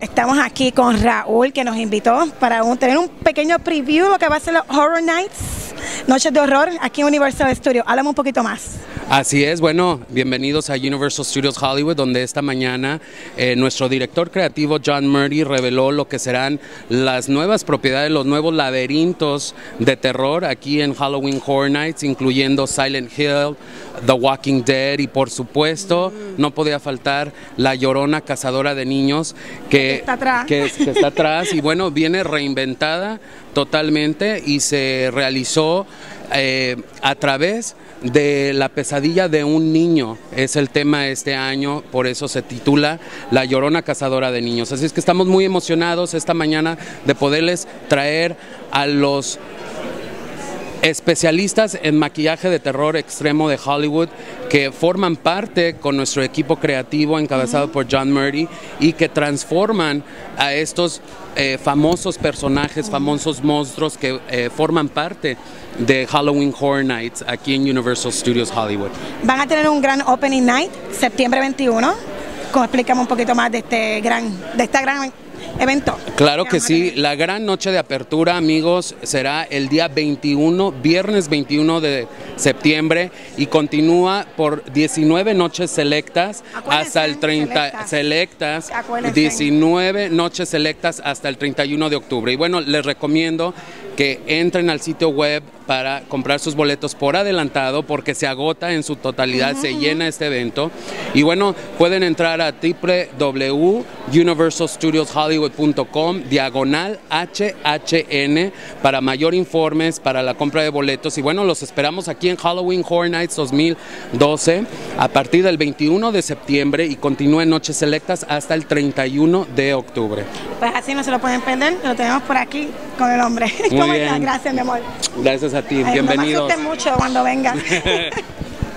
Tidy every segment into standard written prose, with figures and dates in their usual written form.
Estamos aquí con Raúl, que nos invitó para tener un pequeño preview de lo que va a ser los Horror Nights, Noches de Horror, aquí en Universal Studios. Háblame un poquito más. Así es, bueno, bienvenidos a Universal Studios Hollywood, donde esta mañana nuestro director creativo John Murdy reveló lo que serán las nuevas propiedades, los nuevos laberintos de terror aquí en Halloween Horror Nights, incluyendo Silent Hill, The Walking Dead y por supuesto no podía faltar la Llorona, Cazadora de Niños, que está atrás y bueno, viene reinventada totalmente y se realizó a través de la pesadilla de un niño. Es el tema de este año, por eso se titula La Llorona, Cazadora de Niños. Así es que estamos muy emocionados esta mañana de poderles traer a los especialistas en maquillaje de terror extremo de Hollywood que forman parte con nuestro equipo creativo encabezado por John Murdy y que transforman a estos famosos personajes, famosos monstruos que forman parte de Halloween Horror Nights aquí en Universal Studios Hollywood. Van a tener un gran opening night, septiembre 21. Explícame un poquito más de este gran evento. Claro que sí, la gran noche de apertura, amigos, será el día 21, viernes 21 de septiembre y continúa por 19 noches selectas hasta el 30, selectas, 19 noches selectas hasta el 31 de octubre. Y bueno, les recomiendo que entren al sitio web para comprar sus boletos por adelantado porque se agota en su totalidad, se llena este evento. Y bueno, pueden entrar a www.universalstudioshollywood.com/HHN para mayor informes, para la compra de boletos. Y bueno, los esperamos aquí en Halloween Horror Nights 2012 a partir del 21 de septiembre y continúen noches selectas hasta el 31 de octubre. Pues así no se lo pueden perder, lo tenemos por aquí con el hombre. ¿Cómo estás? Gracias, mi amor. Gracias a ti, bienvenidos. No me asustes mucho cuando vengas.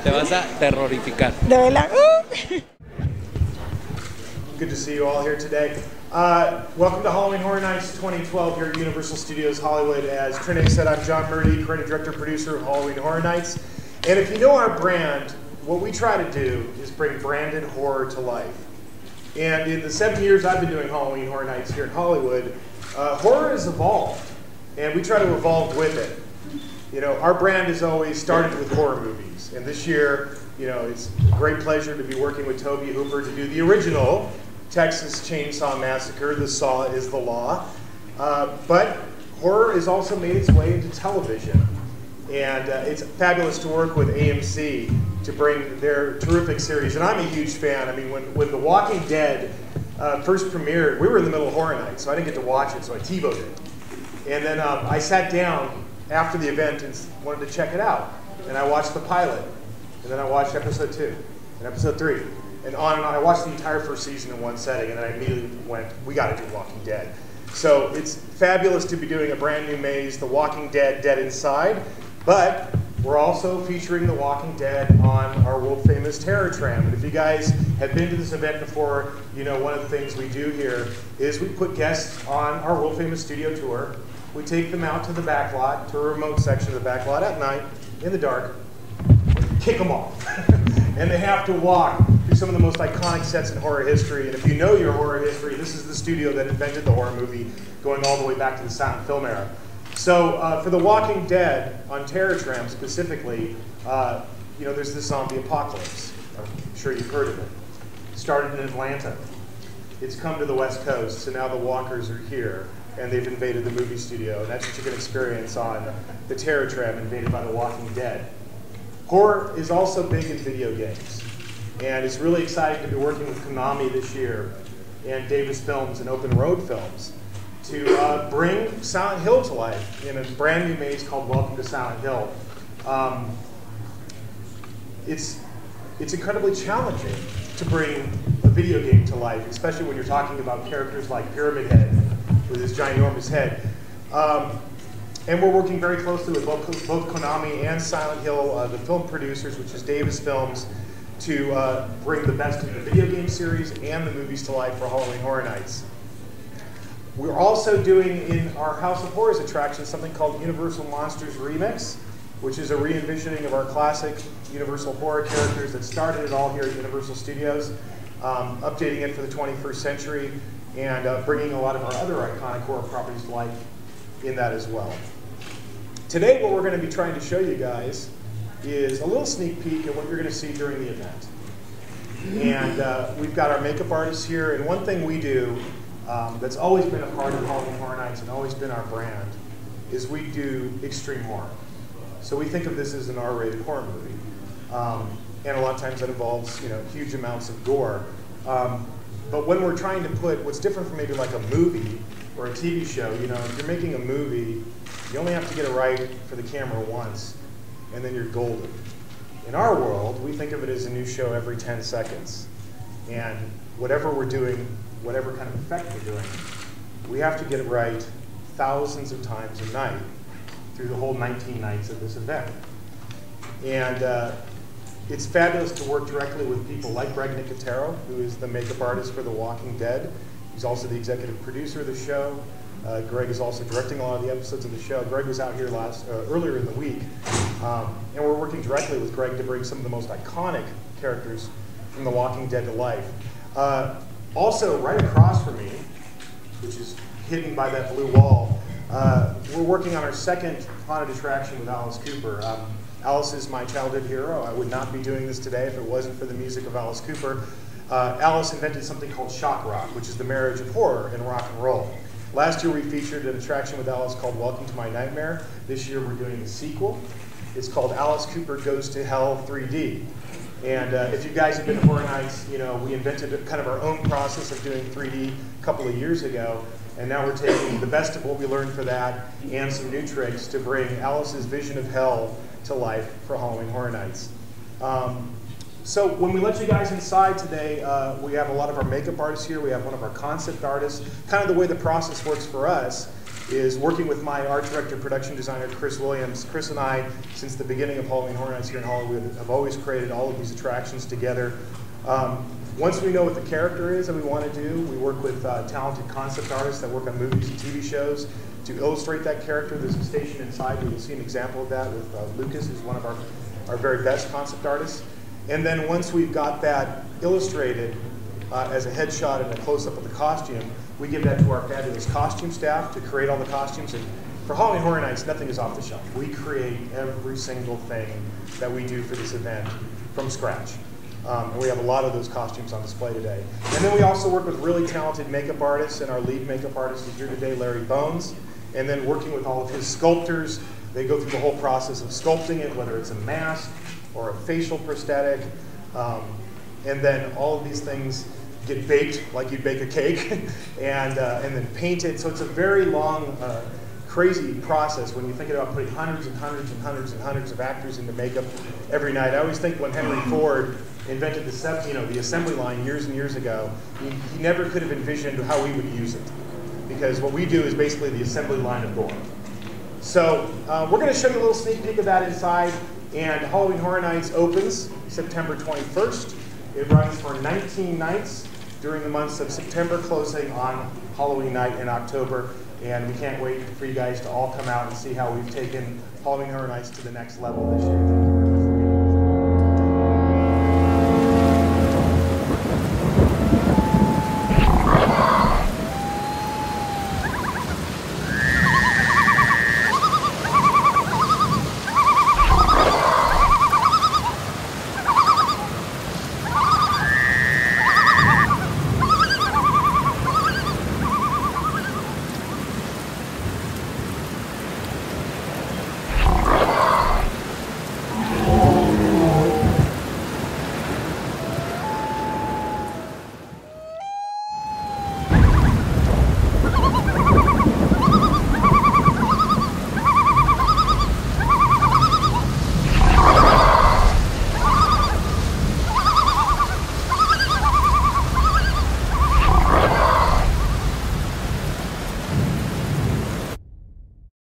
Te vas a terrorificar. De verdad. Good to see you all here today. Welcome to Halloween Horror Nights 2012 here at Universal Studios Hollywood. As Trinity said, I'm John Murdy, creative director, producer of Halloween Horror Nights. And if you know our brand, what we try to do is bring branded horror to life. And in the 7 years I've been doing Halloween Horror Nights here in Hollywood, horror has evolved, and we try to evolve with it. You know, our brand has always started with horror movies, and this year, you know, it's a great pleasure to be working with Tobe Hooper to do the original Texas Chainsaw Massacre, The Saw is the Law. But horror has also made its way into television, and it's fabulous to work with AMC to bring their terrific series, and I'm a huge fan. I mean, when The Walking Dead first premiered, we were in the middle of Horror Night, so I didn't get to watch it, so I TiVo'd it. And then I sat down after the event and wanted to check it out. And I watched the pilot, and then I watched episode 2, and episode 3, and on. I watched the entire first season in one setting, and then I immediately went, we gotta do Walking Dead. So it's fabulous to be doing a brand new maze, The Walking Dead, Dead Inside, but we're also featuring The Walking Dead on our world famous Terror Tram. And if you guys have been to this event before, you know one of the things we do here is we put guests on our world famous studio tour. We take them out to the backlot, to a remote section of the backlot at night, in the dark, kick them off. And they have to walk through some of the most iconic sets in horror history. And if you know your horror history, this is the studio that invented the horror movie, going all the way back to the silent film era. So for The Walking Dead on Terror Tram specifically, you know, there's this zombie apocalypse. I'm sure you've heard of it. It started in Atlanta. It's come to the West Coast, so now the walkers are here, and they've invaded the movie studio, and that's what you can experience on the Terror Tram, invaded by The Walking Dead. Horror is also big in video games, and it's really exciting to be working with Konami this year and Davis Films and Open Road Films to bring Silent Hill to life in a brand new maze called Welcome to Silent Hill. It's incredibly challenging to bring a video game to life, especially when you're talking about characters like Pyramid Head with his ginormous head. And we're working very closely with both Konami and Silent Hill, the film producers, which is Davis Films, to bring the best of the video game series and the movies to life for Halloween Horror Nights. We're also doing in our House of Horrors attraction something called Universal Monsters Remix, which is a re-envisioning of our classic Universal horror characters that started it all here at Universal Studios, updating it for the 21st century. and bringing a lot of our other iconic horror properties to life in that as well. Today, what we're going to be trying to show you guys is a little sneak peek at what you're going to see during the event. And we've got our makeup artists here, and one thing we do that's always been a part of Halloween Horror Nights and always been our brand is we do extreme horror. So we think of this as an R-rated horror movie. And a lot of times that involves, huge amounts of gore. But when we're trying to put what's different from maybe like a movie or a TV show, if you're making a movie, you only have to get it right for the camera once, and then you're golden. In our world, we think of it as a new show every 10 seconds. And whatever we're doing, whatever kind of effect we're doing, we have to get it right thousands of times a night through the whole 19 nights of this event. And it's fabulous to work directly with people like Greg Nicotero, who is the makeup artist for The Walking Dead. He's also the executive producer of the show. Greg is also directing a lot of the episodes of the show. Greg was out here earlier in the week, and we're working directly with Greg to bring some of the most iconic characters from The Walking Dead to life. Also, right across from me, which is hidden by that blue wall, we're working on our second haunted attraction with Alice Cooper. Alice is my childhood hero. I would not be doing this today if it wasn't for the music of Alice Cooper. Alice invented something called shock rock, which is the marriage of horror and rock and roll. Last year we featured an attraction with Alice called Welcome to My Nightmare. This year we're doing the sequel. It's called Alice Cooper Goes to Hell 3D. And if you guys have been to Horror Nights, we invented kind of our own process of doing 3D a couple of years ago. And now we're taking the best of what we learned for that and some new tricks to bring Alice's vision of hell to life for Halloween Horror Nights. So when we let you guys inside today, we have a lot of our makeup artists here. We have one of our concept artists. Kind of the way the process works for us is working with my art director, production designer, Chris Williams. Chris and I, since the beginning of Halloween Horror Nights here in Hollywood, have always created all of these attractions together. Once we know what the character is that we want to do, we work with talented concept artists that work on movies and TV shows to illustrate that character. There's a station inside where you'll see an example of that with Lucas, who's one of our very best concept artists. And then once we've got that illustrated as a headshot and a close-up of the costume, we give that to our fabulous costume staff to create all the costumes. And for Halloween Horror Nights, nothing is off the shelf. We create every single thing that we do for this event from scratch. And we have a lot of those costumes on display today. And then we also work with really talented makeup artists, and our lead makeup artist is here today, Larry Bones. And then working with all of his sculptors, they go through the whole process of sculpting it, whether it's a mask or a facial prosthetic. And then all of these things get baked like you'd bake a cake and then painted. So it's a very long, crazy process when you think about putting hundreds and hundreds and hundreds and hundreds of actors into makeup every night. I always think when Henry Ford invented the assembly line years and years ago, he never could have envisioned how we would use it, because what we do is basically the assembly line of gore. So we're going to show you a little sneak peek of that inside. And Halloween Horror Nights opens September 21st. It runs for 19 nights during the months of September, closing on Halloween night in October. And we can't wait for you guys to all come out and see how we've taken Halloween Horror Nights to the next level this year.